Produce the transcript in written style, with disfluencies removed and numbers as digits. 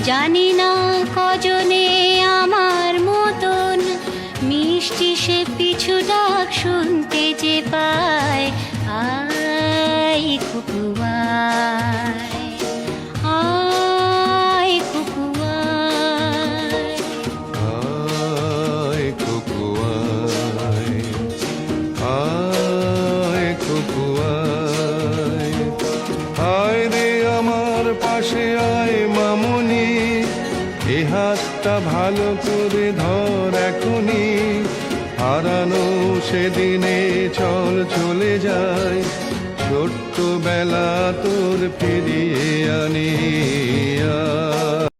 জানি না কজনে আমার মতন মিষ্টি সে পিছু ডাক শুনতে যে পায়। আয় কুকু আয়, আয় কুকু আয়। আয় কুকু আয়, আয় কুকু আয়। আয় রে আমার পাশে আয় মামুনি, এ হাতটা ভালো করে ধর এখনি। হারানো সেদিনে চল চলে যায়, ছোট্ট বেলা তোর ফিরিয়ে আনি।